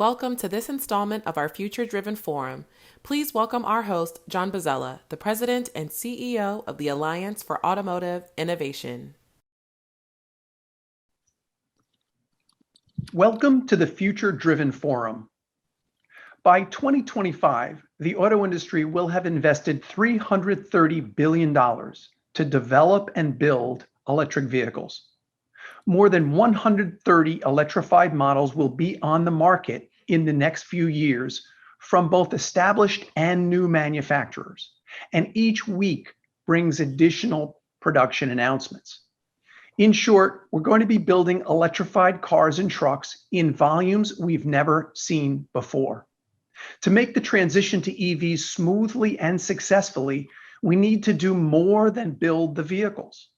Welcome to this installment of our Future Driven Forum. Please welcome our host, John Bozzella, the President and CEO of the Alliance for Automotive Innovation. Welcome to the Future Driven Forum. By 2025, the auto industry will have invested $330 billion to develop and build electric vehicles. More than 130 electrified models will be on the market in the next few years from both established and new manufacturers, and each week brings additional production announcements. In short, we're going to be building electrified cars and trucks in volumes we've never seen before. To make the transition to EVs smoothly and successfully, we need to do more than build the vehicles.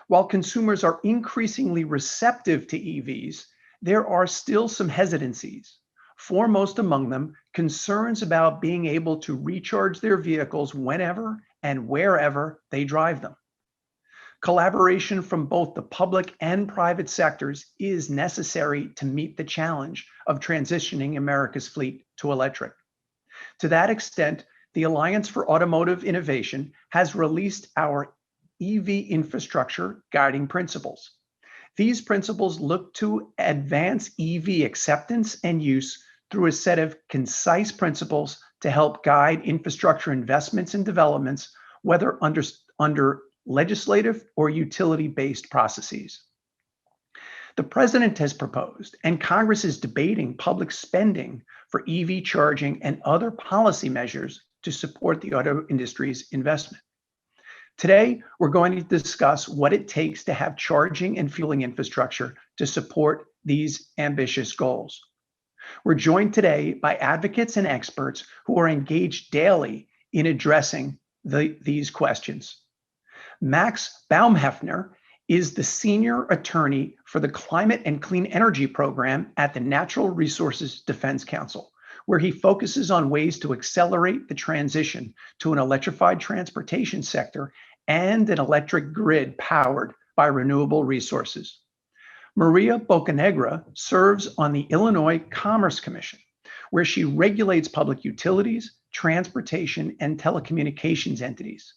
While consumers are increasingly receptive to EVs, there are still some hesitancies. Foremost among them, concerns about being able to recharge their vehicles whenever and wherever they drive them. Collaboration from both the public and private sectors is necessary to meet the challenge of transitioning America's fleet to electric. To that extent, the Alliance for Automotive Innovation has released our EV infrastructure guiding principles. These principles look to advance EV acceptance and use through a set of concise principles to help guide infrastructure investments and developments, whether under legislative or utility-based processes. The President has proposed, and Congress is debating, public spending for EV charging and other policy measures to support the auto industry's investment. Today, we're going to discuss what it takes to have charging and fueling infrastructure to support these ambitious goals. We're joined today by advocates and experts who are engaged daily in addressing these questions. Max Baumhefner is the senior attorney for the Climate and Clean Energy Program at the Natural Resources Defense Council, where he focuses on ways to accelerate the transition to an electrified transportation sector and an electric grid powered by renewable resources. Maria Bocanegra serves on the Illinois Commerce Commission, where she regulates public utilities, transportation, and telecommunications entities.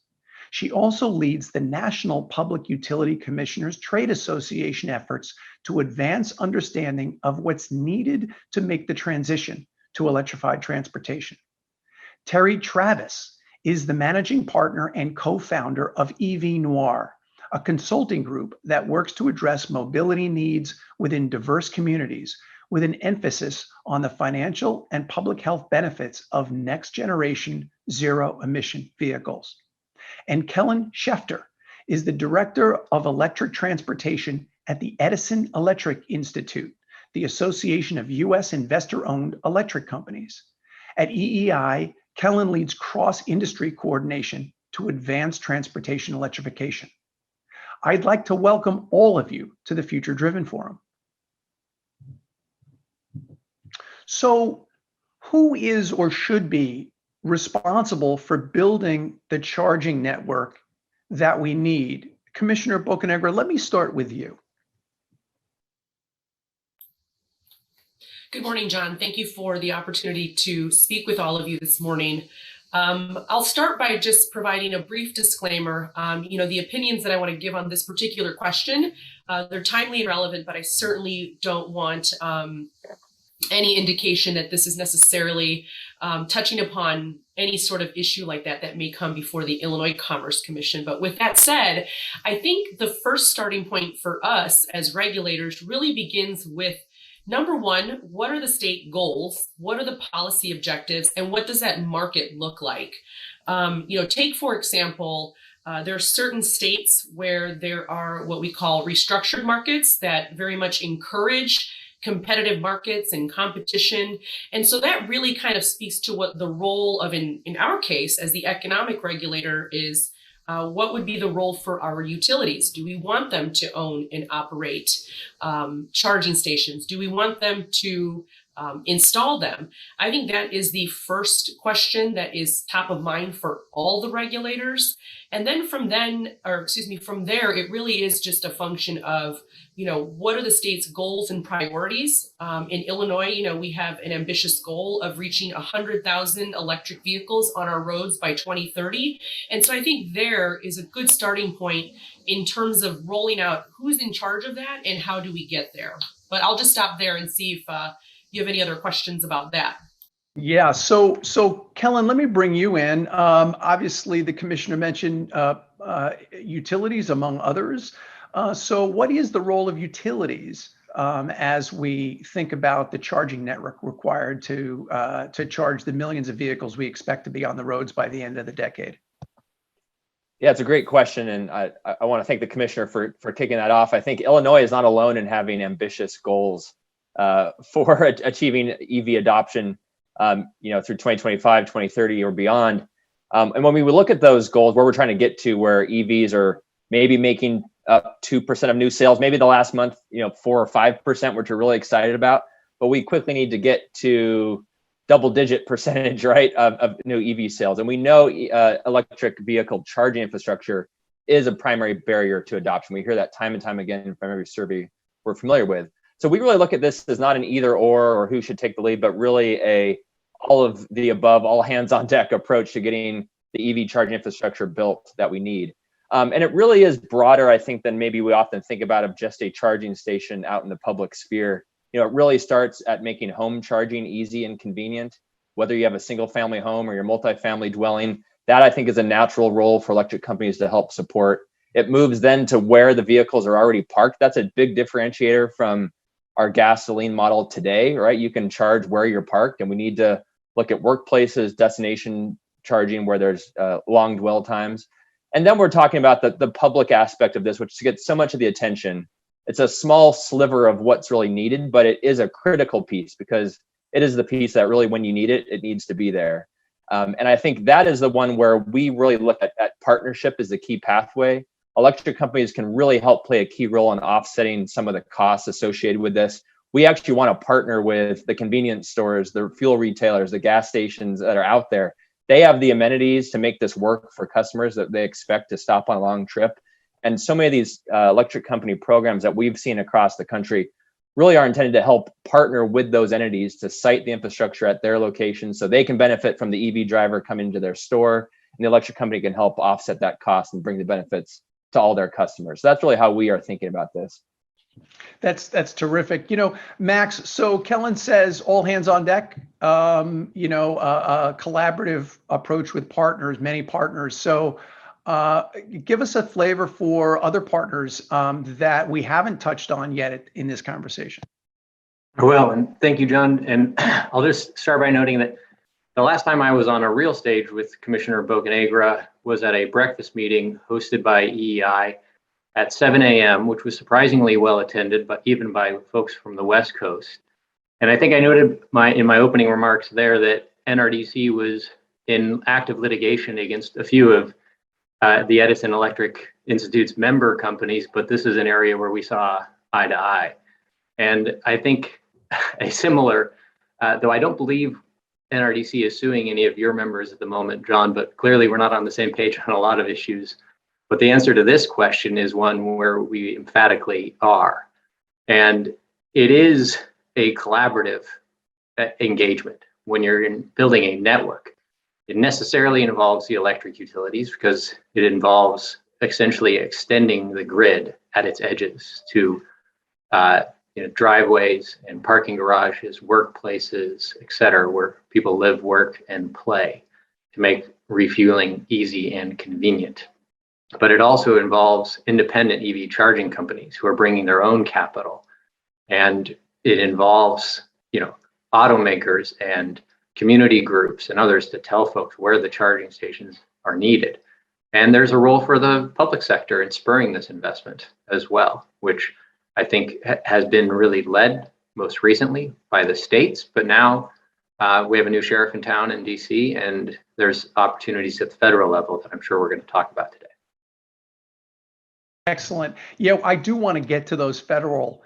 She also leads the National Public Utility Commissioners Trade Association efforts to advance understanding of what's needed to make the transition to electrified transportation. Terry Travis is the managing partner and co-founder of EVNoire, a consulting group that works to address mobility needs within diverse communities with an emphasis on the financial and public health benefits of next generation zero emission vehicles. And Kellen Schefter is the director of electric transportation at the Edison Electric Institute, the Association of U.S. investor-owned electric companies. At EEI, Kellen leads cross-industry coordination to advance transportation electrification. I'd like to welcome all of you to the Future Driven Forum. So, who is or should be responsible for building the charging network that we need? Commissioner Bocanegra, let me start with you. Good morning, John. Thank you for the opportunity to speak with all of you this morning. I'll start by just providing a brief disclaimer. The opinions that I want to give on this particular question, they're timely and relevant, but I certainly don't want any indication that this is necessarily touching upon any sort of issue like that may come before the Illinois Commerce Commission. But with that said, I think the first starting point for us as regulators really begins with number one, what are the state goals? What are the policy objectives? And what does that market look like? Take, for example, there are certain states where there are what we call restructured markets that very much encourage competitive markets and competition. And so that really kind of speaks to what the role of, in our case, as the economic regulator is. What would be the role for our utilities? Do we want them to own and operate charging stations? Do we want them to install them? I think that is the first question that is top of mind for all the regulators. And then from there, it really is just a function of, what are the state's goals and priorities? In Illinois, we have an ambitious goal of reaching 100,000 electric vehicles on our roads by 2030. And so I think there is a good starting point in terms of rolling out who's in charge of that and how do we get there. But I'll just stop there and see if you have any other questions about that. Yeah, so Kellen, let me bring you in. Obviously, the commissioner mentioned utilities among others. So what is the role of utilities as we think about the charging network required to charge the millions of vehicles we expect to be on the roads by the end of the decade? Yeah, it's a great question, and I want to thank the commissioner for kicking that off. I think Illinois is not alone in having ambitious goals for achieving EV adoption, through 2025, 2030, or beyond. And when we look at those goals, where we're trying to get to, where EVs are maybe making up 2% of new sales, maybe the last month, 4 or 5%, which we're really excited about, but we quickly need to get to double-digit percentage, right, of new EV sales. And we know electric vehicle charging infrastructure is a primary barrier to adoption. We hear that time and time again from every survey we're familiar with. So we really look at this as not an either or who should take the lead, but really a all of the above, all hands on deck approach to getting the EV charging infrastructure built that we need. And it really is broader, I think, than maybe we often think about of just a charging station out in the public sphere. It really starts at making home charging easy and convenient, whether you have a single family home or your multifamily dwelling. That, I think, is a natural role for electric companies to help support. It moves then to where the vehicles are already parked. That's a big differentiator from our gasoline model today, right? You can charge where you're parked, and we need to look at workplaces, destination charging where there's long dwell times. And then we're talking about the public aspect of this, which gets so much of the attention. It's a small sliver of what's really needed, but it is a critical piece because it is the piece that really, when you need it, it needs to be there. And I think that is the one where we really look at partnership as the key pathway. Electric companies can really help play a key role in offsetting some of the costs associated with this. We actually want to partner with the convenience stores, the fuel retailers, the gas stations that are out there. They have the amenities to make this work for customers that they expect to stop on a long trip. And so many of these electric company programs that we've seen across the country really are intended to help partner with those entities to site the infrastructure at their location so they can benefit from the EV driver coming into their store, and the electric company can help offset that cost and bring the benefits to all their customers. So that's really how we are thinking about this. That's terrific. Max, so Kellen says all hands on deck, a collaborative approach with partners, many partners. So give us a flavor for other partners that we haven't touched on yet in this conversation. Well, and thank you, John. And I'll just start by noting that the last time I was on a real stage with Commissioner Bocanegra was at a breakfast meeting hosted by EEI at 7 a.m., which was surprisingly well attended, but even by folks from the West Coast. And I think I noted in my opening remarks there that NRDC was in active litigation against a few of the Edison Electric Institute's member companies, but this is an area where we saw eye to eye. And I think a similar, though I don't believe NRDC is suing any of your members at the moment, John, but clearly we're not on the same page on a lot of issues. But the answer to this question is one where we emphatically are. And it is a collaborative engagement when you're building a network. It necessarily involves the electric utilities because it involves essentially extending the grid at its edges to driveways and parking garages, workplaces, et cetera, where people live, work, and play to make refueling easy and convenient. But it also involves independent EV charging companies who are bringing their own capital. And it involves, automakers and community groups and others to tell folks where the charging stations are needed. And there's a role for the public sector in spurring this investment as well, which I think has been really led most recently by the states. But now we have a new sheriff in town in DC, and there's opportunities at the federal level that I'm sure we're going to talk about today. Excellent. I do want to get to those federal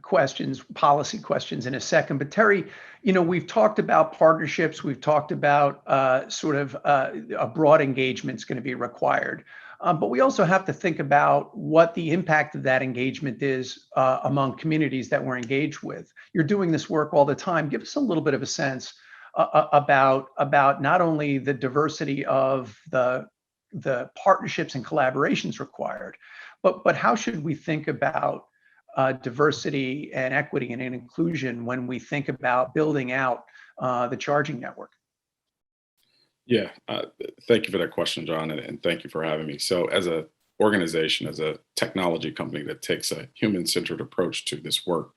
questions, policy questions in a second. But Terry, we've talked about partnerships. We've talked about a broad engagement is going to be required. But we also have to think about what the impact of that engagement is among communities that we're engaged with. You're doing this work all the time. Give us a little bit of a sense about not only the diversity of the partnerships and collaborations required, but how should we think about diversity and equity and inclusion when we think about building out the charging network? Yeah, thank you for that question, John, and thank you for having me. So as a organization, as a technology company that takes a human-centered approach to this work,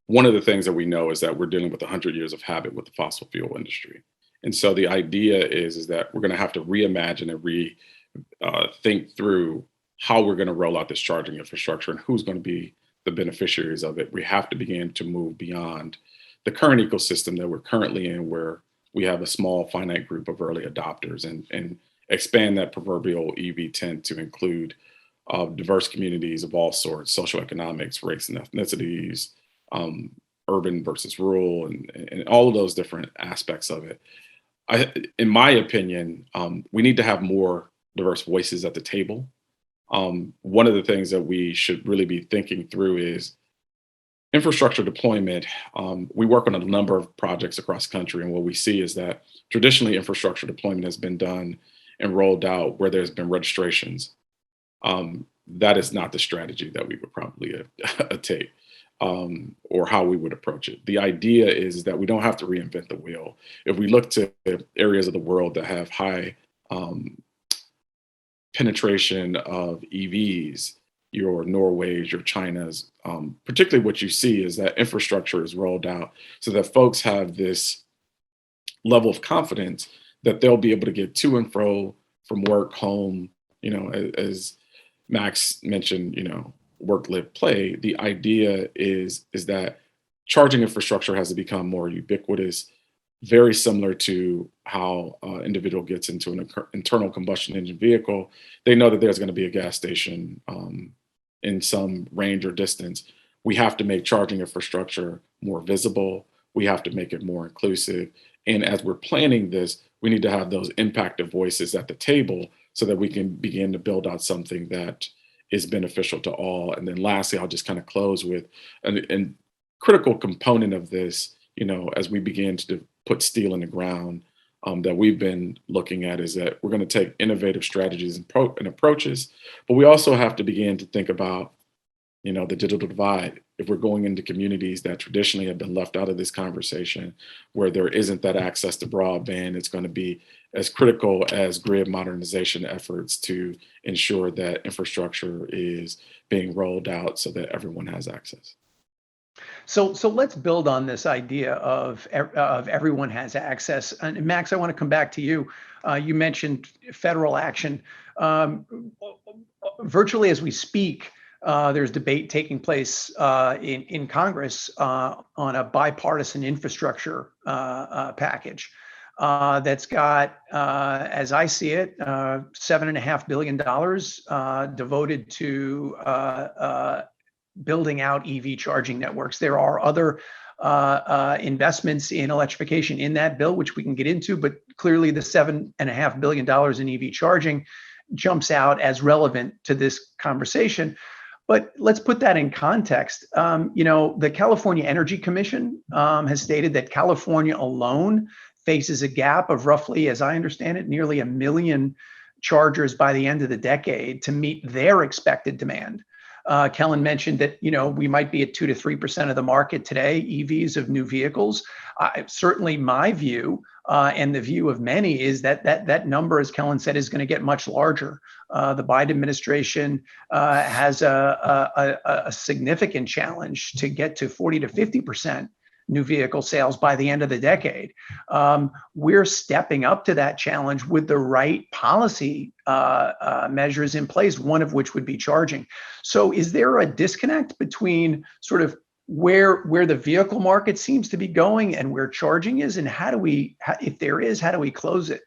one of the things that we know is that we're dealing with 100 years of habit with the fossil fuel industry. And so the idea is that we're going to have to reimagine and think through how we're going to roll out this charging infrastructure and who's going to be the beneficiaries of it. We have to begin to move beyond the current ecosystem that we're currently in, where we have a small finite group of early adopters, and expand that proverbial EV tent to include diverse communities of all sorts, socioeconomics, race and ethnicities, urban versus rural, and all of those different aspects of it. In my opinion, we need to have more diverse voices at the table. One of the things that we should really be thinking through is infrastructure deployment. We work on a number of projects across the country, and what we see is that traditionally infrastructure deployment has been done and rolled out where there's been registrations. That is not the strategy that we would probably take, or how we would approach it. The idea is that we don't have to reinvent the wheel. If we look to areas of the world that have high penetration of EVs, your Norways, your Chinas, particularly what you see is that infrastructure is rolled out so that folks have this level of confidence that they'll be able to get to and fro from work, home, as Max mentioned, work, live, play. The idea is that charging infrastructure has to become more ubiquitous, very similar to how an individual gets into an internal combustion engine vehicle. They know that there's going to be a gas station in some range or distance. We have to make charging infrastructure more visible. We have to make it more inclusive. And as we're planning this, we need to have those impacted voices at the table so that we can begin to build out something that is beneficial to all. And then lastly, I'll just kind of close with a critical component of this, as we begin to put steel in the ground, that we've been looking at, is that we're going to take innovative strategies and approaches, but we also have to begin to think about, the digital divide. If we're going into communities that traditionally have been left out of this conversation, where there isn't that access to broadband, it's going to be as critical as grid modernization efforts to ensure that infrastructure is being rolled out so that everyone has access. So let's build on this idea of everyone has access. And Max, I want to come back to you. You mentioned federal action. Virtually as we speak, there's debate taking place in Congress on a bipartisan infrastructure package that's got, as I see it, $7.5 billion devoted to building out EV charging networks. There are other investments in electrification in that bill, which we can get into, but clearly the $7.5 billion in EV charging jumps out as relevant to this conversation. But let's put that in context. The California Energy Commission has stated that California alone faces a gap of roughly, as I understand it, nearly 1 million chargers by the end of the decade to meet their expected demand. Kellen mentioned that, we might be at 2 to 3% of the market today, EVs of new vehicles. Certainly my view and the view of many is that number, as Kellen said, is going to get much larger. The Biden administration has a significant challenge to get to 40 to 50% new vehicle sales by the end of the decade. We're stepping up to that challenge with the right policy measures in place, one of which would be charging. So is there a disconnect between sort of where the vehicle market seems to be going and where charging is? And if there is, how do we close it?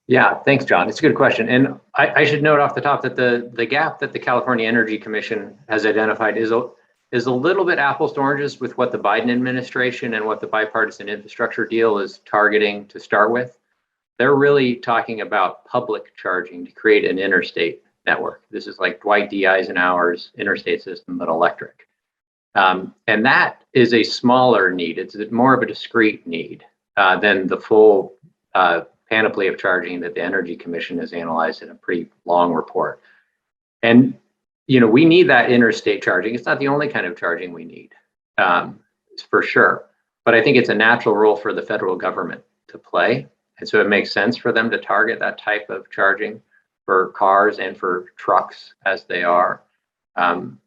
Yeah, thanks, John. It's a good question. And I should note off the top that the gap that the California Energy Commission has identified is a little bit apples to oranges with what the Biden administration and what the bipartisan infrastructure deal is targeting to start with. They're really talking about public charging to create an interstate network. This is like Dwight D. Eisenhower's interstate system, but electric. And that is a smaller need. It's more of a discrete need than the full panoply of charging that the Energy Commission has analyzed in a pretty long report. And we need that interstate charging. It's not the only kind of charging we need, for sure. But I think it's a natural role for the federal government to play. And so it makes sense for them to target that type of charging for cars and for trucks as they are. And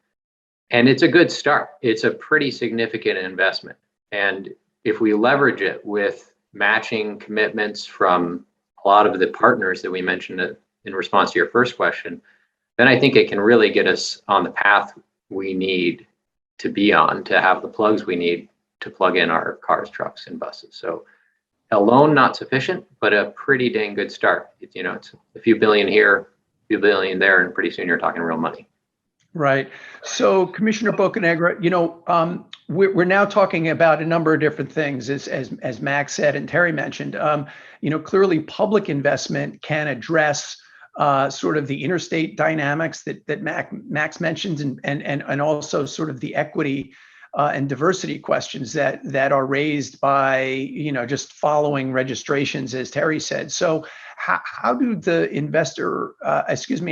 it's a good start. It's a pretty significant investment. And if we leverage it with matching commitments from a lot of the partners that we mentioned in response to your first question, then I think it can really get us on the path we need to be on, to have the plugs we need to plug in our cars, trucks, and buses. So alone, not sufficient, but a pretty dang good start. It's a few billion here, a few billion there, and pretty soon you're talking real money. Right. So, Commissioner Bocanegra, we're now talking about a number of different things, as Max said and Terry mentioned. Clearly, public investment can address sort of the interstate dynamics that Max mentioned, and also sort of the equity and diversity questions that are raised by just following registrations, as Terry said. So how do the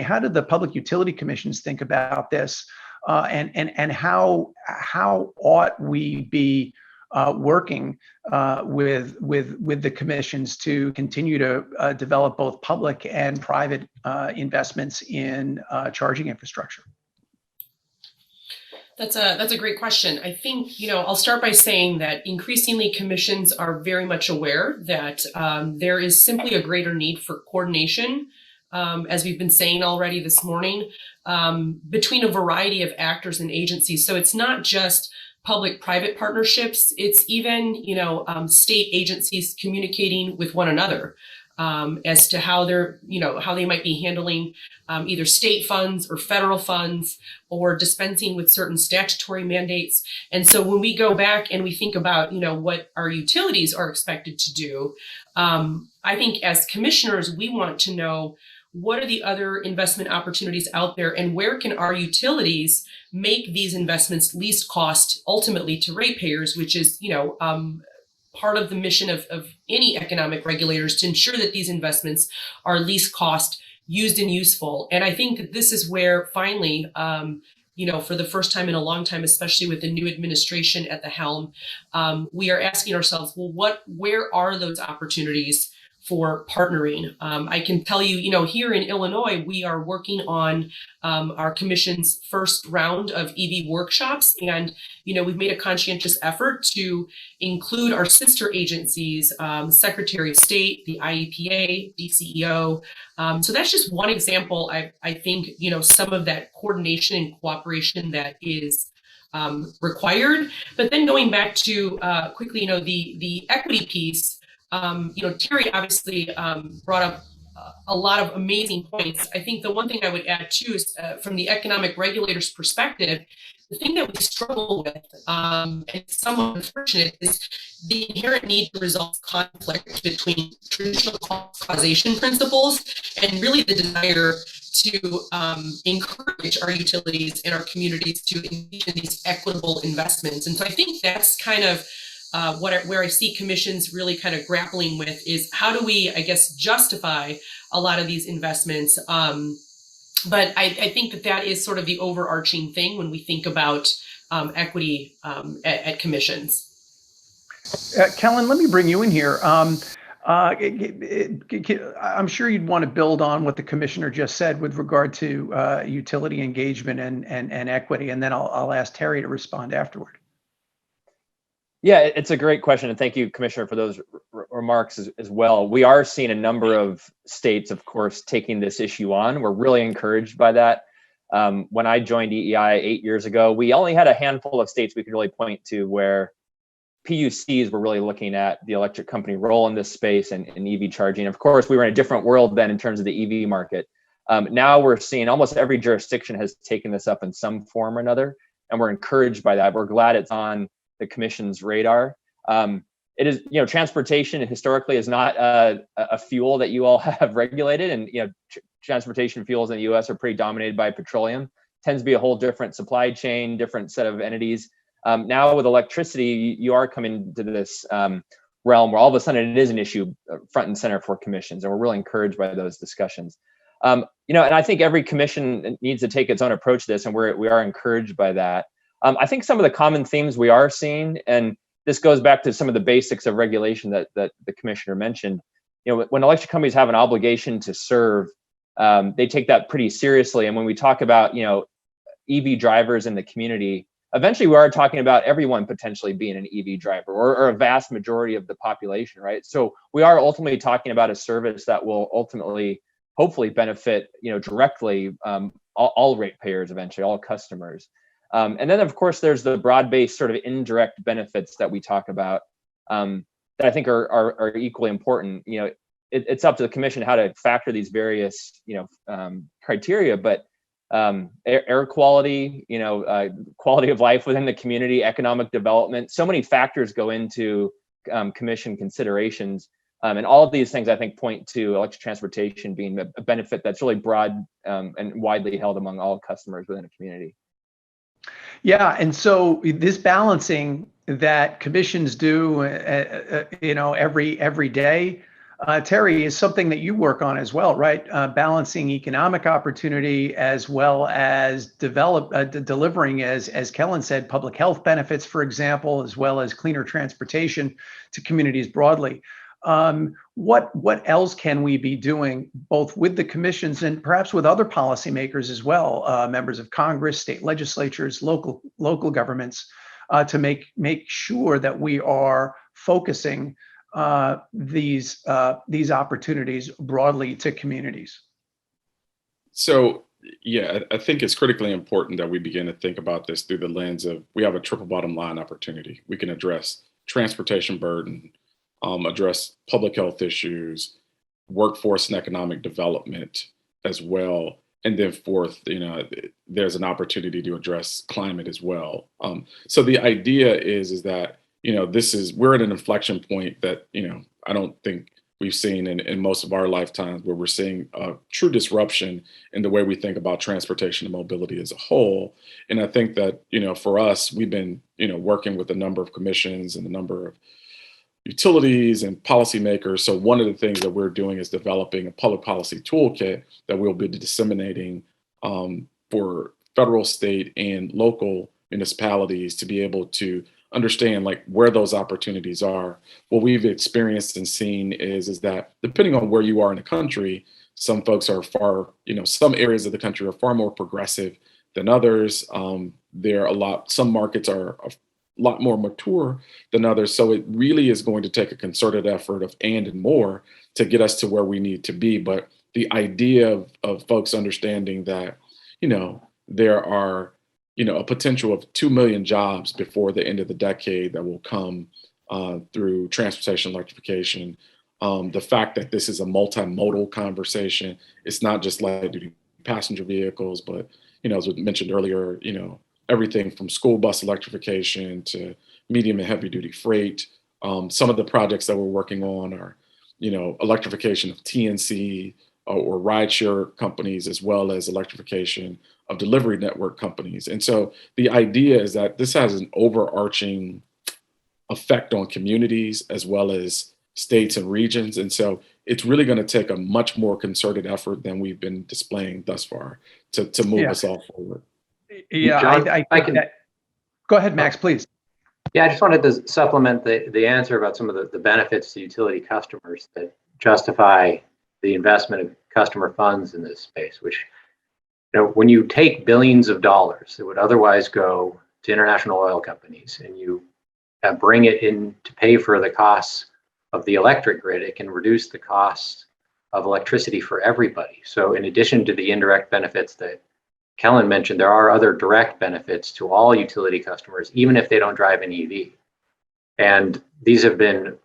how do the public utility commissions think about this, and how ought we be working with the commissions to continue to develop both public and private investments in charging infrastructure? That's a great question. I think, I'll start by saying that increasingly commissions are very much aware that there is simply a greater need for coordination, as we've been saying already this morning, between a variety of actors and agencies. So it's not just public-private partnerships, it's even, state agencies communicating with one another. As to how they might be handling either state funds or federal funds, or dispensing with certain statutory mandates. And so when we go back and we think about, what our utilities are expected to do, I think as commissioners, we want to know what are the other investment opportunities out there, and where can our utilities make these investments least cost ultimately to ratepayers, which is, part of the mission of any economic regulators, to ensure that these investments are least cost, used and useful. And I think that this is where finally, for the first time in a long time, especially with the new administration at the helm, we are asking ourselves, well, where are those opportunities for partnering? I can tell you, here in Illinois, we are working on our commission's first round of EV workshops. And, we've made a conscientious effort to include our sister agencies, Secretary of State, the IEPA, DCEO. So that's just one example. I think, some of that coordination and cooperation that is required. But then going back to quickly, the equity piece, Terry obviously brought up a lot of amazing points. I think the one thing I would add too is from the economic regulator's perspective, the thing that we struggle with, and it's somewhat unfortunate, is the inherent need to resolve conflict between traditional causation principles and really the desire to encourage our utilities and our communities to engage in these equitable investments. And so I think that's kind of where I see commissions really kind of grappling with is how do we, justify a lot of these investments. But I think that is sort of the overarching thing when we think about equity at commissions. Kellen, let me bring you in here. I'm sure you'd want to build on what the commissioner just said with regard to utility engagement and equity, and then I'll ask Terry to respond afterward. Yeah, it's a great question. And thank you, Commissioner, for those remarks as well. We are seeing a number of states, of course, taking this issue on. We're really encouraged by that. When I joined EEI 8 years ago, we only had a handful of states we could really point to where PUCs were really looking at the electric company role in this space and EV charging. Of course, we were in a different world then in terms of the EV market. Now we're seeing almost every jurisdiction has taken this up in some form or another, and we're encouraged by that. We're glad it's on the Commission's radar. It is, transportation historically is not a fuel that you all have regulated, and transportation fuels in the U.S. are pretty dominated by petroleum. Tends to be a whole different supply chain, different set of entities. Now with electricity, you are coming to this realm where all of a sudden it is an issue front and center for commissions, and we're really encouraged by those discussions. And I think every commission needs to take its own approach to this, and we are encouraged by that. I think some of the common themes we are seeing, and this goes back to some of the basics of regulation that the commissioner mentioned. When electric companies have an obligation to serve, they take that pretty seriously. And when we talk about EV drivers in the community, eventually we are talking about everyone potentially being an EV driver, or a vast majority of the population, right? So we are ultimately talking about a service that will ultimately, hopefully, benefit directly all ratepayers eventually, all customers. And then, of course, there's the broad-based sort of indirect benefits that we talk about that I think are equally important. It's up to the commission how to factor these various criteria, but air quality, quality of life within the community, economic development, so many factors go into commission considerations. And all of these things, I think, point to electric transportation being a benefit that's really broad and widely held among all customers within a community. Yeah, and so this balancing that commissions do, every day, Terry, is something that you work on as well, right? Balancing economic opportunity as well as delivering, as Kellen said, public health benefits, for example, as well as cleaner transportation to communities broadly. What else can we be doing, both with the commissions and perhaps with other policymakers as well, members of Congress, state legislatures, local governments, to make sure that we are focusing these opportunities broadly to communities? So, yeah, I think it's critically important that we begin to think about this through the lens of, we have a triple bottom line opportunity. We can address transportation burden, address public health issues, workforce and economic development as well. And then fourth, there's an opportunity to address climate as well. So the idea is that, we're at an inflection point that, I don't think we've seen in most of our lifetimes, where we're seeing a true disruption in the way we think about transportation and mobility as a whole. And I think that, for us, we've been, working with a number of commissions and a number of utilities and policymakers. So one of the things that we're doing is developing a public policy toolkit that we'll be disseminating for federal, state, and local municipalities to be able to understand where those opportunities are. What we've experienced and seen is that depending on where you are in the country, some folks are some areas of the country are far more progressive than others. Some markets are a lot more mature than others. So it really is going to take a concerted effort of and more to get us to where we need to be. But the idea of folks understanding that, there are, a potential of 2 million jobs before the end of the decade that will come through transportation electrification. The fact that this is a multimodal conversation, it's not just light duty passenger vehicles, but, as was mentioned earlier, everything from school bus electrification to medium and heavy duty freight. Some of the projects that we're working on are, electrification of TNC or rideshare companies, as well as electrification of delivery network companies. And so the idea is that this has an overarching effect on communities as well as states and regions. And so it's really going to take a much more concerted effort than we've been displaying thus far to move us all forward. Yeah, John, I can. Go ahead, Max, please. Yeah, I just wanted to supplement the answer about some of the benefits to utility customers that justify the investment of customer funds in this space, which, when you take billions of dollars that would otherwise go to international oil companies and you bring it in to pay for the costs of the electric grid, it can reduce the cost of electricity for everybody. So in addition to the indirect benefits that Kellen mentioned, there are other direct benefits to all utility customers, even if they don't drive an EV. And these have been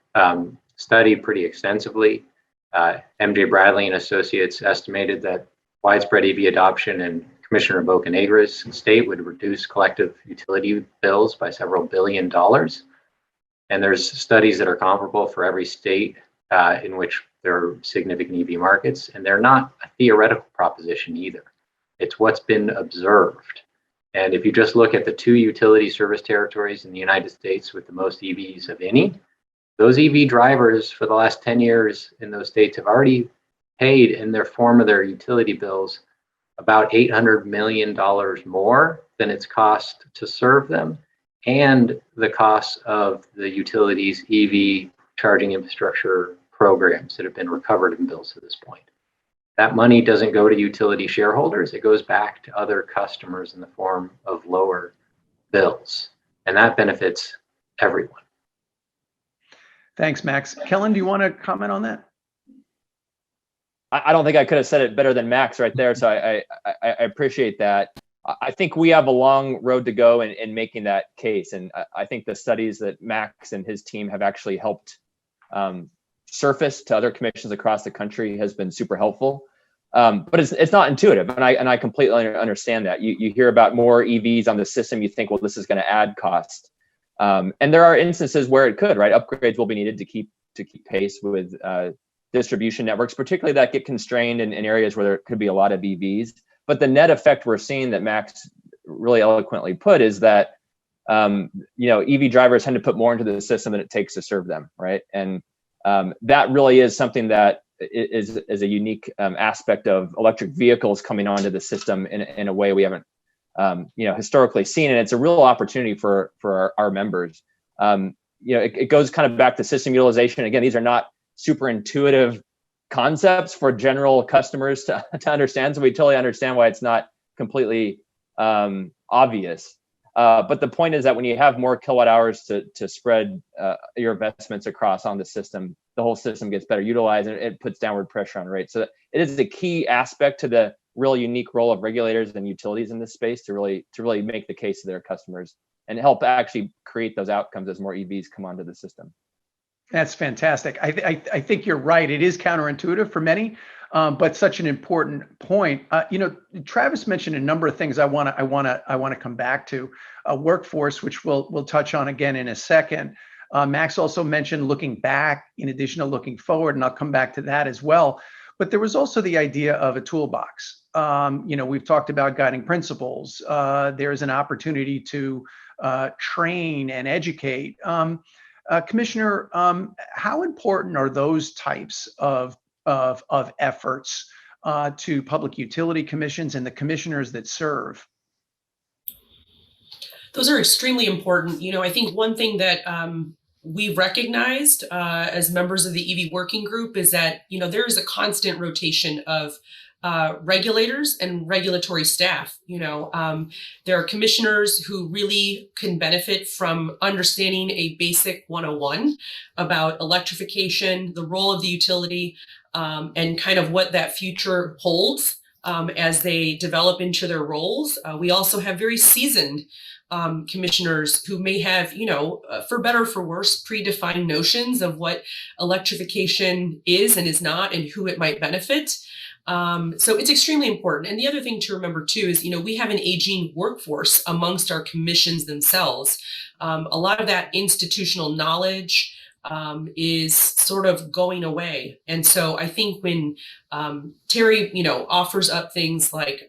studied pretty extensively. MJ Bradley and Associates estimated that widespread EV adoption in Commissioner Bocanegra's state would reduce collective utility bills by several $billion. And there's studies that are comparable for every state in which there are significant EV markets, and they're not a theoretical proposition either. It's what's been observed. And if you just look at the 2 utility service territories in the United States with the most EVs of any, those EV drivers for the last 10 years in those states have already paid in their form of their utility bills about $800 million more than its cost to serve them, and the cost of the utilities' EV charging infrastructure programs that have been recovered in bills to this point. That money doesn't go to utility shareholders, it goes back to other customers in the form of lower bills, and that benefits everyone. Thanks, Max. Kellen, do you want to comment on that? I don't think I could have said it better than Max right there. So I appreciate that. I think we have a long road to go in making that case. And I think the studies that Max and his team have actually helped surface to other commissions across the country has been super helpful. But it's not intuitive. And I completely understand that. You hear about more EVs on the system, you think, well, this is going to add cost. And there are instances where it could, right? Upgrades will be needed to keep pace with distribution networks, particularly that get constrained in areas where there could be a lot of EVs. But the net effect we're seeing that Max really eloquently put is that EV drivers tend to put more into the system than it takes to serve them, right? And that really is something that is a unique aspect of electric vehicles coming onto the system in a way we haven't historically seen, and it's a real opportunity for our members. It goes kind of back to system utilization. Again, these are not super intuitive concepts for general customers to understand, so we totally understand why it's not completely obvious. But the point is that when you have more kilowatt hours to spread your investments across on the system, the whole system gets better utilized, and it puts downward pressure on rates. So it is a key aspect to the real unique role of regulators and utilities in this space to really make the case to their customers and help actually create those outcomes as more EVs come onto the system. That's fantastic. I think you're right. It is counterintuitive for many, but such an important point. Travis mentioned a number of things I want to come back to. Workforce, which we'll touch on again in a second. Max also mentioned looking back in addition to looking forward, and I'll come back to that as well. But there was also the idea of a toolbox. We've talked about guiding principles. There's an opportunity to train and educate. Commissioner, how important are those types of efforts to public utility commissions and the commissioners that serve? Those are extremely important. I think one thing that we recognized as members of the EV working group is that, there is a constant rotation of regulators and regulatory staff. There are commissioners who really can benefit from understanding a basic 101 about electrification, the role of the utility, and kind of what that future holds as they develop into their roles. We also have very seasoned commissioners who may have, for better or for worse, predefined notions of what electrification is and is not and who it might benefit. So it's extremely important. And the other thing to remember too is, we have an aging workforce amongst our commissions themselves. A lot of that institutional knowledge is sort of going away. And so I think when Terry, offers up things like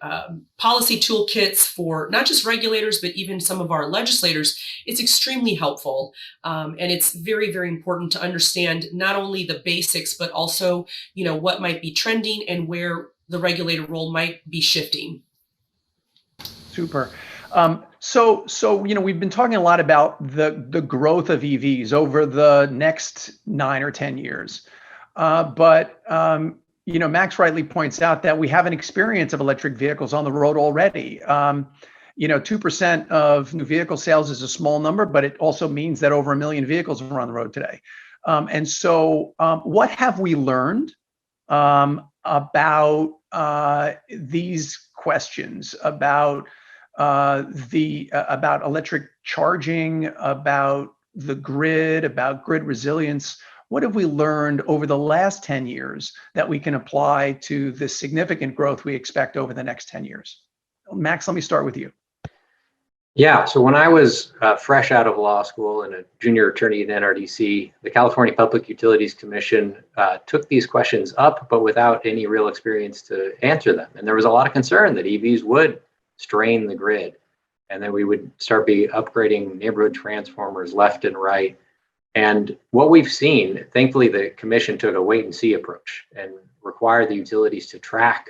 policy toolkits for not just regulators, but even some of our legislators, it's extremely helpful. And it's very, very important to understand not only the basics, but also, what might be trending and where the regulator role might be shifting. Super. So we've been talking a lot about the growth of EVs over the next 9 or 10 years. But Max rightly points out that we have an experience of electric vehicles on the road already. 2% of new vehicle sales is a small number, but it also means that over 1 million vehicles are on the road today. And so what have we learned about these questions, about electric charging, about the grid, about grid resilience? What have we learned over the last 10 years that we can apply to the significant growth we expect over the next 10 years? Max, let me start with you. Yeah, so when I was fresh out of law school and a junior attorney at NRDC, the California Public Utilities Commission took these questions up, but without any real experience to answer them. And there was a lot of concern that EVs would strain the grid, and that we would start upgrading neighborhood transformers left and right. And what we've seen, thankfully, the commission took a wait and see approach and required the utilities to track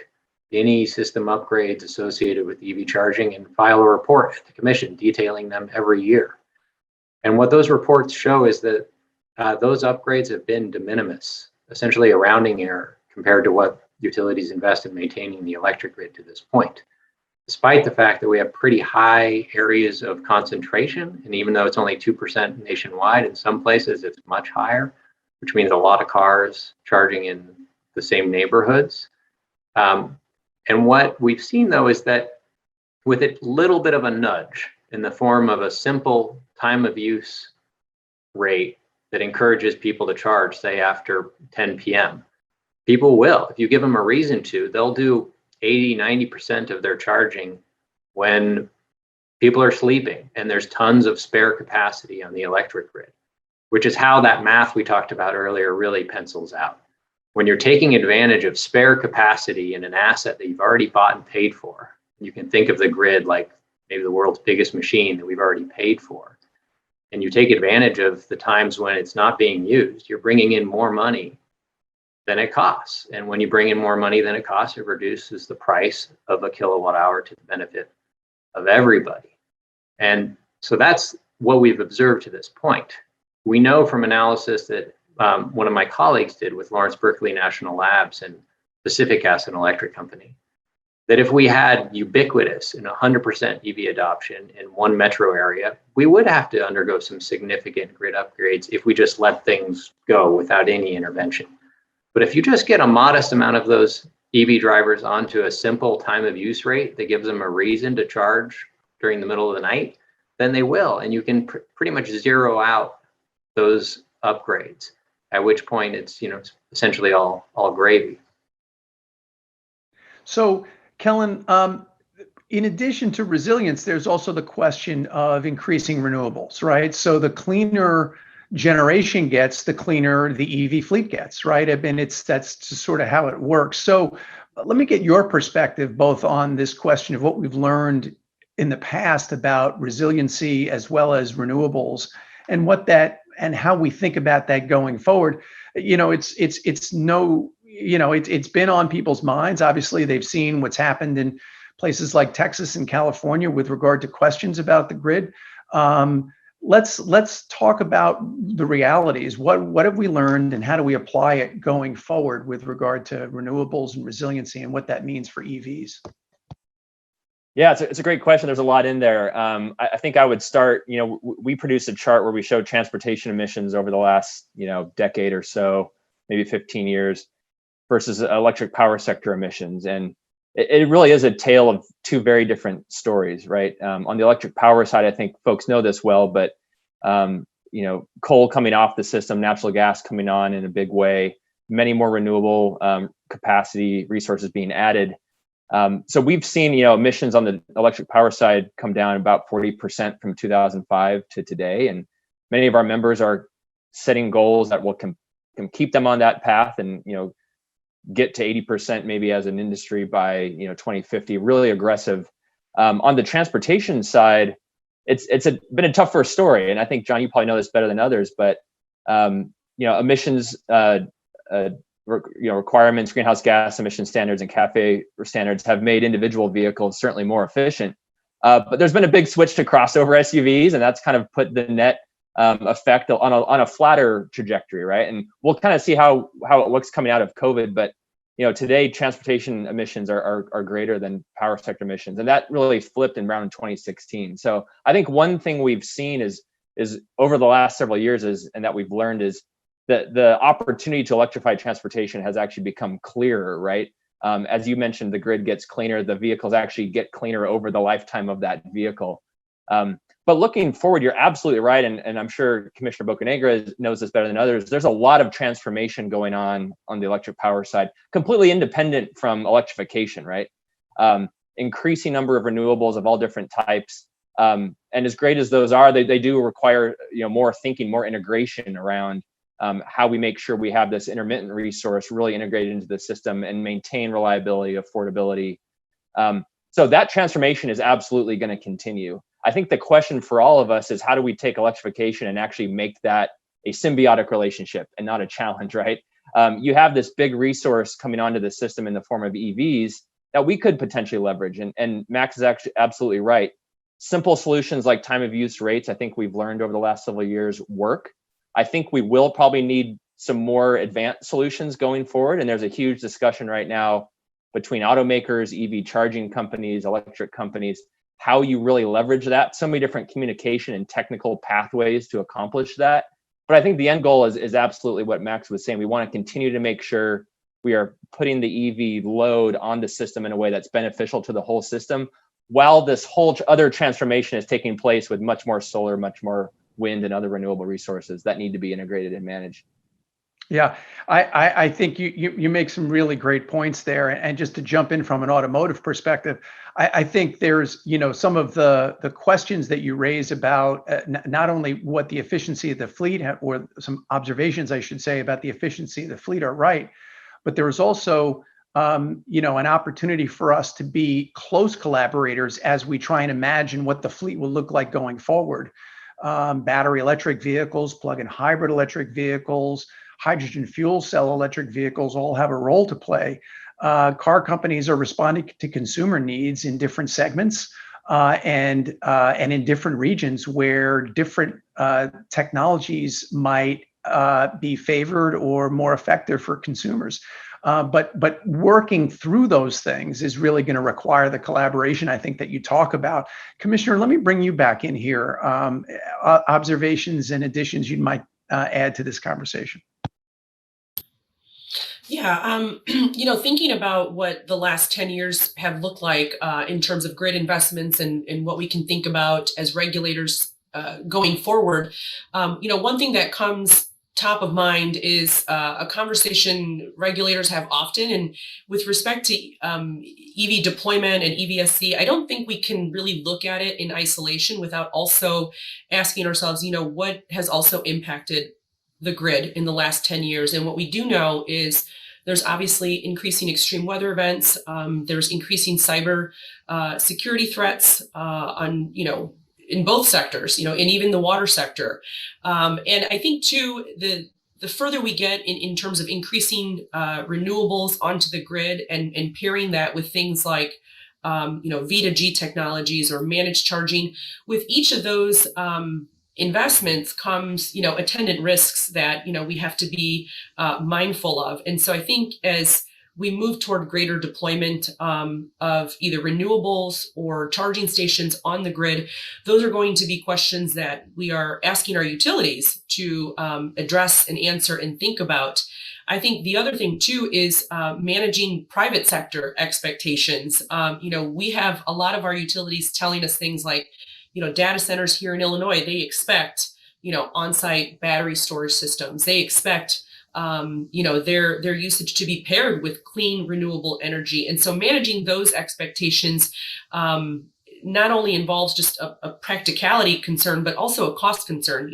any system upgrades associated with EV charging and file a report at the commission detailing them every year. And what those reports show is that those upgrades have been de minimis, essentially a rounding error compared to what utilities invest in maintaining the electric grid to this point, despite the fact that we have pretty high areas of concentration. And even though it's only 2% nationwide, in some places it's much higher, which means a lot of cars charging in the same neighborhoods. And what we've seen, though, is that with a little bit of a nudge in the form of a simple time of use rate that encourages people to charge, say, after 10 p.m., people will. If you give them a reason to, they'll do 80, 90% of their charging when people are sleeping and there's tons of spare capacity on the electric grid, which is how that math we talked about earlier really pencils out. When you're taking advantage of spare capacity in an asset that you've already bought and paid for, you can think of the grid like maybe the world's biggest machine that we've already paid for, and you take advantage of the times when it's not being used, you're bringing in more money than it costs. And when you bring in more money than it costs, it reduces the price of a kilowatt hour to the benefit of everybody. And so that's what we've observed to this point. We know from analysis that one of my colleagues did with Lawrence Berkeley National Labs and Pacific Gas and Electric Company, that if we had ubiquitous and 100% EV adoption in one metro area, we would have to undergo some significant grid upgrades if we just let things go without any intervention. But if you just get a modest amount of those EV drivers onto a simple time of use rate that gives them a reason to charge during the middle of the night, then they will. And you can pretty much zero out those upgrades, at which point it's essentially all gravy. So, Kellen, in addition to resilience, there's also the question of increasing renewables, right? So the cleaner generation gets, the cleaner the EV fleet gets, right? I mean, that's just sort of how it works. So let me get your perspective both on this question of what we've learned in the past about resiliency as well as renewables, and what that and how we think about that going forward. It's been on people's minds. Obviously, they've seen what's happened in places like Texas and California with regard to questions about the grid. Let's talk about the realities. What have we learned, and how do we apply it going forward with regard to renewables and resiliency, and what that means for EVs? Yeah, it's a great question. There's a lot in there. I think I would start, we produced a chart where we showed transportation emissions over the last, decade or so, maybe 15 years versus electric power sector emissions. And it really is a tale of two very different stories, right? On the electric power side, I think folks know this well, but, coal coming off the system, natural gas coming on in a big way, many more renewable capacity resources being added. So we've seen, emissions on the electric power side come down about 40% from 2005 to today. And many of our members are setting goals that will can keep them on that path and, get to 80% maybe as an industry by, 2050, really aggressive. On the transportation side, it's been a tougher story. And I think, John, you probably know this better than others, but, emissions, requirements, greenhouse gas emission standards and CAFE standards have made individual vehicles certainly more efficient. But there's been a big switch to crossover SUVs, and that's kind of put the net effect on a flatter trajectory, right? And we'll kind of see how it looks coming out of COVID. But today transportation emissions are greater than power sector emissions, and that really flipped around in 2016. So I think one thing we've seen is over the last several years and that we've learned is that the opportunity to electrify transportation has actually become clearer, right? As you mentioned, the grid gets cleaner, the vehicles actually get cleaner over the lifetime of that vehicle. But looking forward, you're absolutely right. And I'm sure Commissioner Bocanegra knows this better than others. There's a lot of transformation going on the electric power side, completely independent from electrification, right? Increasing number of renewables of all different types. And as great as those are, they do require more thinking, more integration around how we make sure we have this intermittent resource really integrated into the system and maintain reliability, affordability. So that transformation is absolutely going to continue. I think the question for all of us is, how do we take electrification and actually make that a symbiotic relationship and not a challenge, right? You have this big resource coming onto the system in the form of EVs that we could potentially leverage. And Max is actually absolutely right. Simple solutions like time of use rates, I think we've learned over the last several years, work. I think we will probably need some more advanced solutions going forward. And there's a huge discussion right now between automakers, EV charging companies, electric companies, how you really leverage that. So many different communication and technical pathways to accomplish that. But I think the end goal is absolutely what Max was saying. We want to continue to make sure we are putting the EV load on the system in a way that's beneficial to the whole system, while this whole other transformation is taking place with much more solar, much more wind and other renewable resources that need to be integrated and managed. Yeah, I think you make some really great points there. And just to jump in from an automotive perspective, I think there's, some of the questions that you raise about not only what the efficiency of the fleet or some observations, I should say, about the efficiency of the fleet are right, but there is also, an opportunity for us to be close collaborators as we try and imagine what the fleet will look like going forward. Battery electric vehicles, plug-in hybrid electric vehicles, hydrogen fuel cell electric vehicles all have a role to play. Car companies are responding to consumer needs in different segments and in different regions where different technologies might be favored or more effective for consumers. But working through those things is really going to require the collaboration, I think, that you talk about. Commissioner, let me bring you back in here. Observations and additions you might add to this conversation. Yeah, thinking about what the last 10 years have looked like in terms of grid investments and what we can think about as regulators going forward, one thing that comes top of mind is a conversation regulators have often, and with respect to EV deployment and EVSC, I don't think we can really look at it in isolation without also asking ourselves, what has also impacted the grid in the last 10 years. And what we do know is there's obviously increasing extreme weather events. There's increasing cyber security threats in both sectors, and even the water sector. And I think too, the further we get in terms of increasing renewables onto the grid and pairing that with things like V2G technologies or managed charging, with each of those investments comes, attendant risks that, we have to be mindful of. And so I think as we move toward greater deployment of either renewables or charging stations on the grid, those are going to be questions that we are asking our utilities to address and answer and think about. I think the other thing too is managing private sector expectations. We have a lot of our utilities telling us things like, data centers here in Illinois, they expect, on-site battery storage systems. They expect, their usage to be paired with clean, renewable energy. And so managing those expectations not only involves just a practicality concern, but also a cost concern.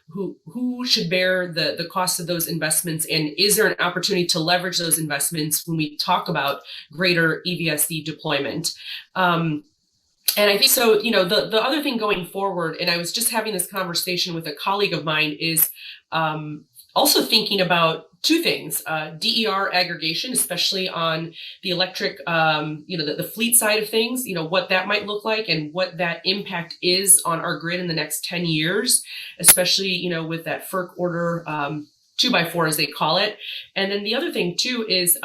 Who should bear the cost of those investments? And is there an opportunity to leverage those investments when we talk about greater EVSC deployment? And I think so, the other thing going forward, and I was just having this conversation with a colleague of mine, is also thinking about two things, DER aggregation, especially on the electric, the fleet side of things, what that might look like and what that impact is on our grid in the next 10 years, especially, with that FERC order 2x4, as they call it. And then the other thing too is,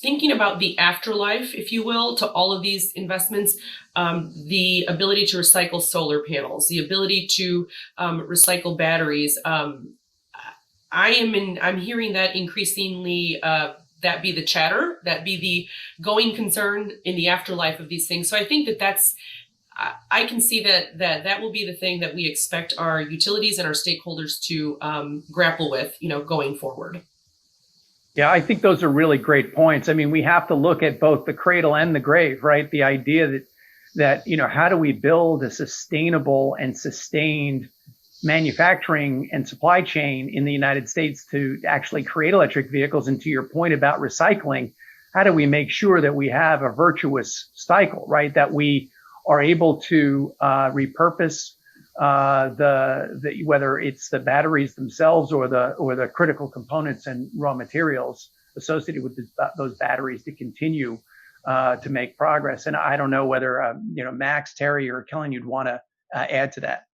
thinking about the afterlife, if you will, to all of these investments, the ability to recycle solar panels, the ability to recycle batteries. I'm hearing that increasingly, that be the chatter, that be the going concern in the afterlife of these things. So I think that's I can see that will be the thing that we expect our utilities and our stakeholders to grapple with, going forward. Yeah, I think those are really great points. I mean, we have to look at both the cradle and the grave, right? The idea that how do we build a sustainable and sustained manufacturing and supply chain in the United States to actually create electric vehicles? And to your point about recycling, how do we make sure that we have a virtuous cycle, right? That we are able to repurpose whether it's the batteries themselves or the critical components and raw materials associated with those batteries to continue to make progress. And I don't know whether Max, Terry, or Kellen, you'd want to add to that.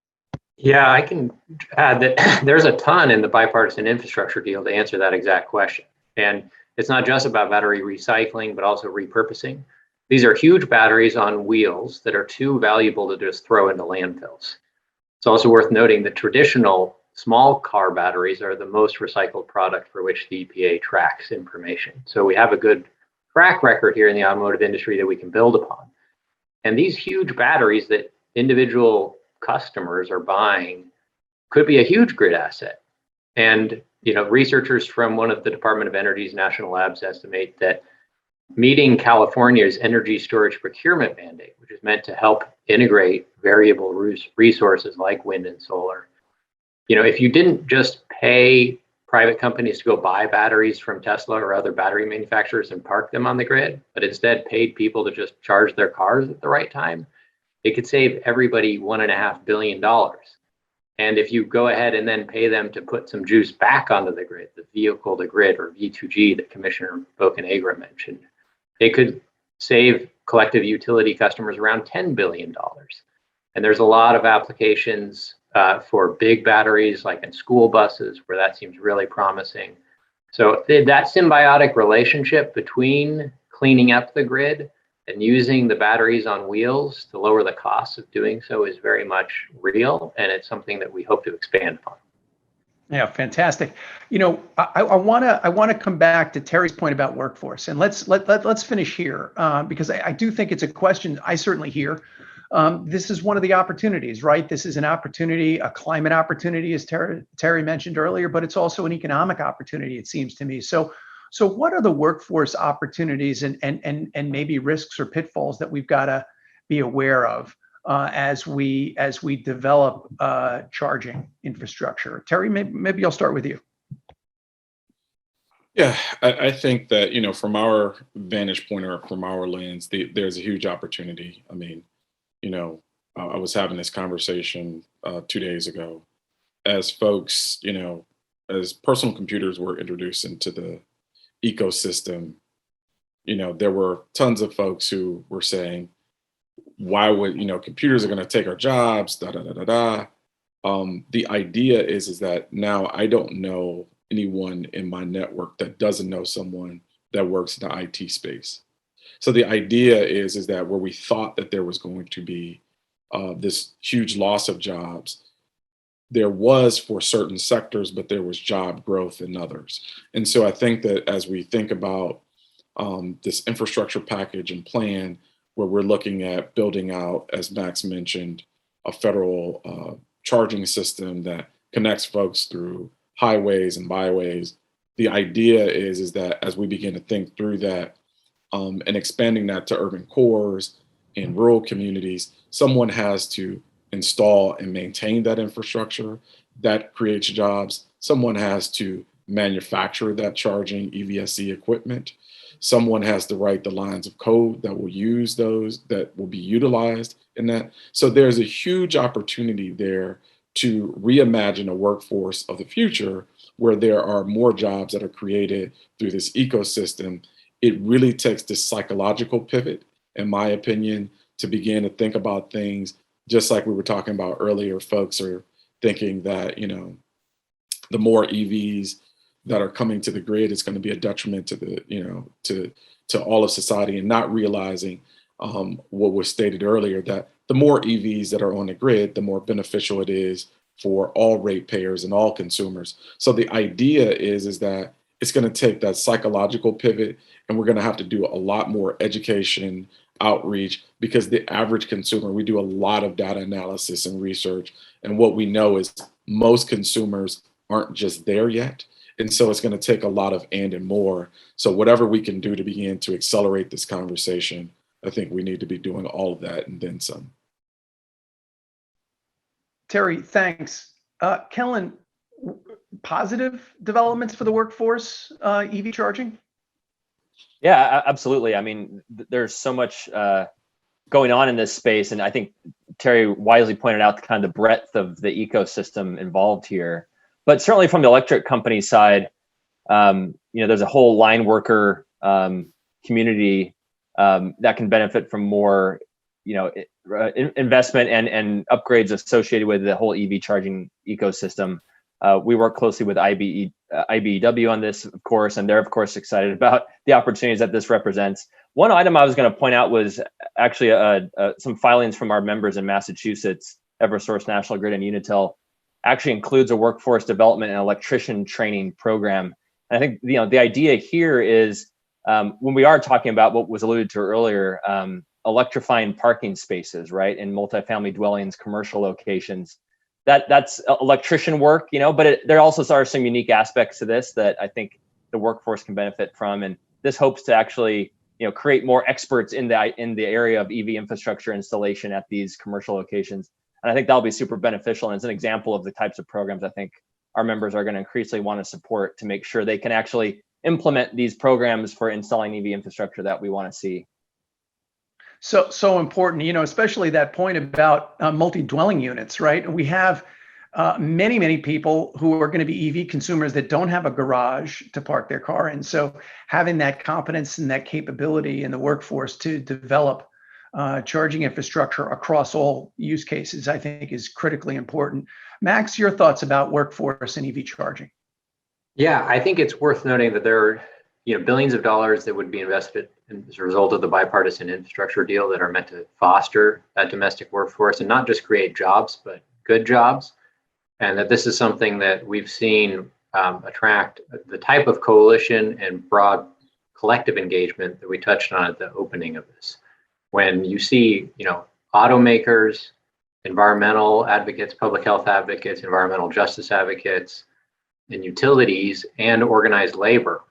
Yeah, I can add that there's a ton in the bipartisan infrastructure deal to answer that exact question. And it's not just about battery recycling, but also repurposing. These are huge batteries on wheels that are too valuable to just throw into landfills. It's also worth noting that traditional small car batteries are the most recycled product for which the EPA tracks information. So we have a good track record here in the automotive industry that we can build upon. And these huge batteries that individual customers are buying could be a huge grid asset. And researchers from one of the Department of Energy's national labs estimate that meeting California's energy storage procurement mandate, which is meant to help integrate variable resources like wind and solar. If you didn't just pay private companies to go buy batteries from Tesla or other battery manufacturers and park them on the grid, but instead paid people to just charge their cars at the right time, it could save everybody $1.5 billion. And if you go ahead and then pay them to put some juice back onto the grid, the vehicle to grid or V2G that Commissioner Bocanegra mentioned, it could save collective utility customers around $10 billion. And there's a lot of applications for big batteries, like in school buses, where that seems really promising. So that symbiotic relationship between cleaning up the grid and using the batteries on wheels to lower the cost of doing so is very much real, and it's something that we hope to expand on. Yeah, fantastic. I want to come back to Terry's point about workforce, and let's finish here because I do think it's a question I certainly hear. This is one of the opportunities, right? This is an opportunity, a climate opportunity, as Terry mentioned earlier, but it's also an economic opportunity, it seems to me. So what are the workforce opportunities and maybe risks or pitfalls that we've got to be aware of as we develop charging infrastructure? Terry, maybe I'll start with you. Yeah, I think that, from our vantage point or from our lens, there's a huge opportunity. I mean, I was having this conversation 2 days ago as folks, as personal computers were introduced into the ecosystem, there were tons of folks who were saying, why would, computers are going to take our jobs, da, da, da, da, da. The idea is that now I don't know anyone in my network that doesn't know someone that works in the IT space. So the idea is that where we thought that there was going to be this huge loss of jobs, there was for certain sectors, but there was job growth in others. And so I think that as we think about this infrastructure package and plan, where we're looking at building out, as Max mentioned, a federal charging system that connects folks through highways and byways, the idea is that as we begin to think through that and expanding that to urban cores and rural communities, someone has to install and maintain that infrastructure. That creates jobs. Someone has to manufacture that charging EVSE equipment. Someone has to write the lines of code that will use those, that will be utilized in that. So there's a huge opportunity there to reimagine a workforce of the future where there are more jobs that are created through this ecosystem. It really takes this psychological pivot, in my opinion, to begin to think about things just like we were talking about earlier. Folks are thinking that, the more EVs that are coming to the grid is going to be a detriment to the, to all of society, and not realizing what was stated earlier, that the more EVs that are on the grid, the more beneficial it is for all ratepayers and all consumers. So the idea is that it's going to take that psychological pivot, and we're going to have to do a lot more education outreach, because the average consumer, we do a lot of data analysis and research. And what we know is most consumers aren't just there yet. And so it's going to take a lot of and more. So whatever we can do to begin to accelerate this conversation, I think we need to be doing all of that and then some. Terry, thanks. Kellen, positive developments for the workforce, EV charging? Yeah, absolutely. I mean, there's so much going on in this space. And I think Terry wisely pointed out the kind of the breadth of the ecosystem involved here. But certainly from the electric company side, there's a whole line worker community that can benefit from more, investment and upgrades associated with the whole EV charging ecosystem. We work closely with IBEW on this, of course, and they're, of course, excited about the opportunities that this represents. One item I was going to point out was actually some filings from our members in Massachusetts, Eversource, National Grid, and Unitil, actually includes a workforce development and electrician training program. And I think the idea here is when we are talking about what was alluded to earlier, electrifying parking spaces, right, in multifamily dwellings, commercial locations. That's electrician work, but there also are some unique aspects to this that I think the workforce can benefit from. And this hopes to actually, create more experts in the area of EV infrastructure installation at these commercial locations. And I think that'll be super beneficial. And it's an example of the types of programs I think our members are going to increasingly want to support to make sure they can actually implement these programs for installing EV infrastructure that we want to see. So important, especially that point about multi-dwelling units, right? We have many people who are going to be EV consumers that don't have a garage to park their car in. So having that competence and that capability in the workforce to develop charging infrastructure across all use cases, I think is critically important. Max, your thoughts about workforce and EV charging? Yeah, I think it's worth noting that there are billions of dollars that would be invested as a result of the bipartisan infrastructure deal that are meant to foster that domestic workforce and not just create jobs, but good jobs. And that this is something that we've seen attract the type of coalition and broad collective engagement that we touched on at the opening of this. When you see, automakers, environmental advocates, public health advocates, environmental justice advocates, and utilities and organized labor,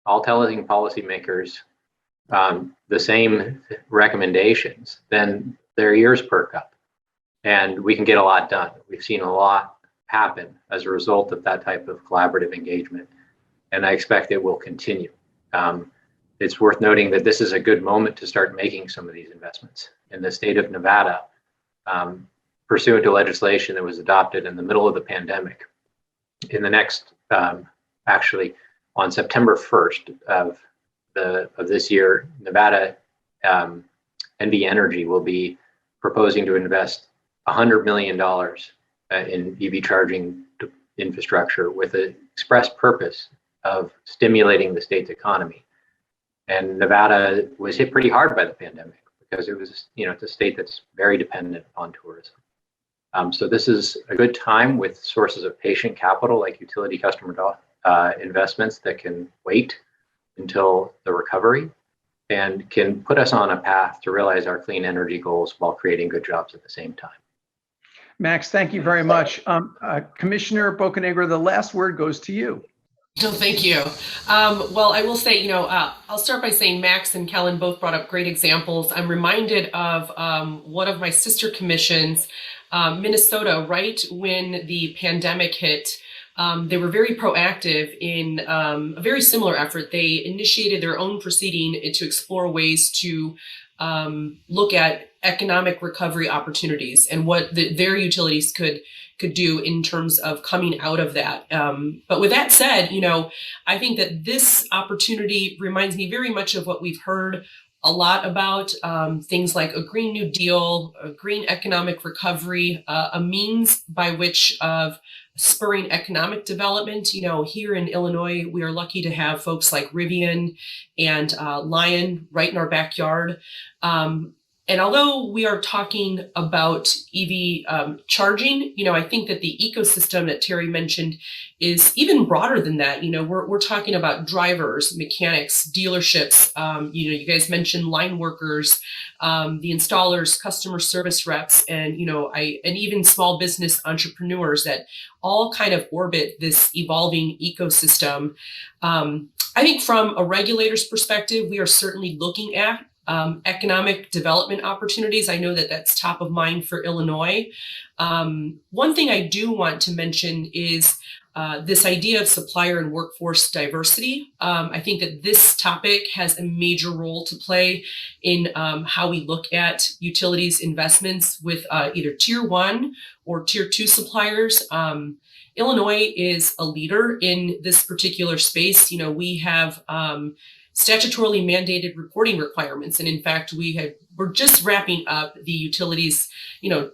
all telling policymakers the same recommendations, then their ears perk up and we can get a lot done. We've seen a lot happen as a result of that type of collaborative engagement, and I expect it will continue. It's worth noting that this is a good moment to start making some of these investments. In the state of Nevada, pursuant to legislation that was adopted in the middle of the pandemic, in the next, actually on September 1st of this year, Nevada NV Energy will be proposing to invest $100 million in EV charging infrastructure with the express purpose of stimulating the state's economy. And Nevada was hit pretty hard by the pandemic because it was, it's a state that's very dependent on tourism. So this is a good time with sources of patient capital like utility customer investments that can wait until the recovery and can put us on a path to realize our clean energy goals while creating good jobs at the same time. Max, thank you very much. Commissioner Bocanegra, the last word goes to you. No, thank you. Well, I will say, I'll start by saying Max and Kellen both brought up great examples. I'm reminded of one of my sister commissions, Minnesota, right when the pandemic hit. They were very proactive in a very similar effort. They initiated their own proceeding to explore ways to look at economic recovery opportunities and what their utilities could do in terms of coming out of that. But with that said, I think that this opportunity reminds me very much of what we've heard a lot about, things like a Green New Deal, a green economic recovery, a means by which of spurring economic development. Here in Illinois, we are lucky to have folks like Rivian and Lion right in our backyard. And although we are talking about EV charging, I think that the ecosystem that Terry mentioned is even broader than that. We're talking about drivers, mechanics, dealerships. You guys mentioned line workers, the installers, customer service reps, and and even small business entrepreneurs that all kind of orbit this evolving ecosystem. I think from a regulator's perspective, we are certainly looking at economic development opportunities. I know that that's top of mind for Illinois. One thing I do want to mention is this idea of supplier and workforce diversity. I think that this topic has a major role to play in how we look at utilities investments with either tier 1 or tier 2 suppliers. Illinois is a leader in this particular space. We have statutorily mandated reporting requirements. And in fact, we're just wrapping up the utilities,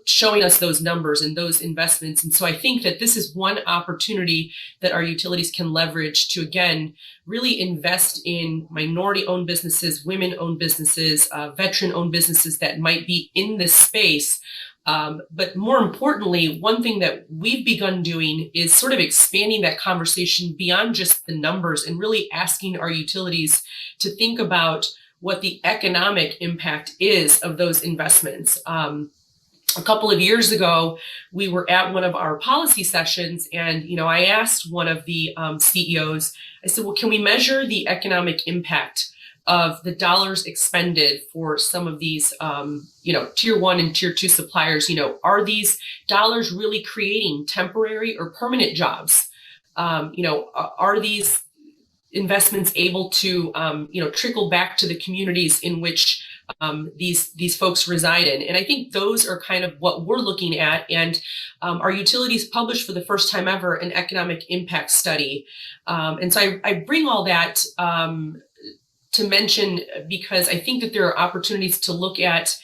showing us those numbers and those investments. And so I think that this is one opportunity that our utilities can leverage to, again, really invest in minority-owned businesses, women-owned businesses, veteran-owned businesses that might be in this space. But more importantly, one thing that we've begun doing is sort of expanding that conversation beyond just the numbers and really asking our utilities to think about what the economic impact is of those investments. A couple of years ago, we were at one of our policy sessions, and I asked one of the CEOs, I said, well, can we measure the economic impact of the dollars expended for some of these, tier 1 and tier 2 suppliers? Are these dollars really creating temporary or permanent jobs? Are these investments able to, trickle back to the communities in which these folks reside in? And I think those are kind of what we're looking at. And our utilities published for the first time ever an economic impact study. And so I bring all that to mention because I think that there are opportunities to look at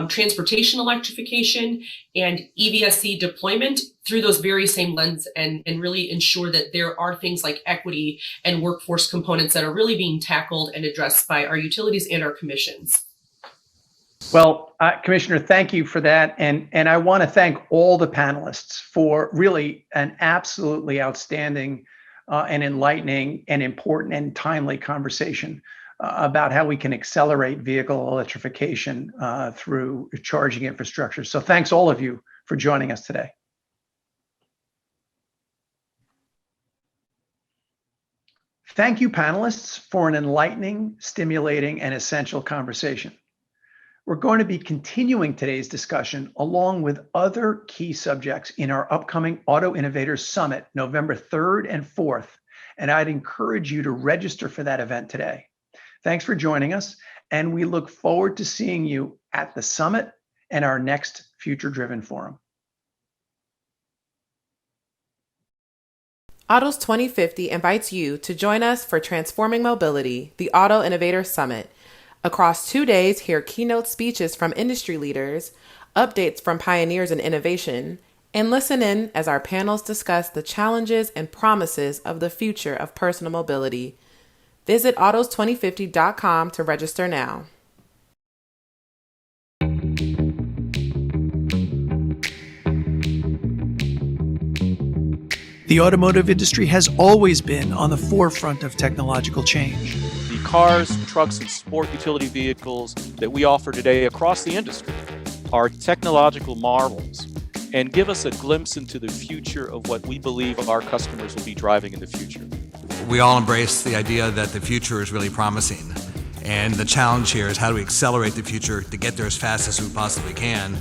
transportation electrification and EVSE deployment through those very same lens and really ensure that there are things like equity and workforce components that are really being tackled and addressed by our utilities and our commissions. Well, Commissioner, thank you for that. And I want to thank all the panelists for really an absolutely outstanding and enlightening and important and timely conversation about how we can accelerate vehicle electrification through charging infrastructure. So thanks all of you for joining us today. Thank you, panelists, for an enlightening, stimulating, and essential conversation. We're going to be continuing today's discussion along with other key subjects in our upcoming Auto Innovators Summit, November 3rd and 4th, and I'd encourage you to register for that event today. Thanks for joining us, and we look forward to seeing you at the summit and our next Future Driven Forum. Autos 2050 invites you to join us for Transforming Mobility, the Auto Innovators Summit. Across 2 days, hear keynote speeches from industry leaders, updates from pioneers in innovation, and listen in as our panels discuss the challenges and promises of the future of personal mobility. Visit autos2050.com to register now. The automotive industry has always been on the forefront of technological change. The cars, trucks, and sport utility vehicles that we offer today across the industry are technological marvels and give us a glimpse into the future of what we believe our customers will be driving in the future. We all embrace the idea that the future is really promising. And the challenge here is how do we accelerate the future to get there as fast as we possibly can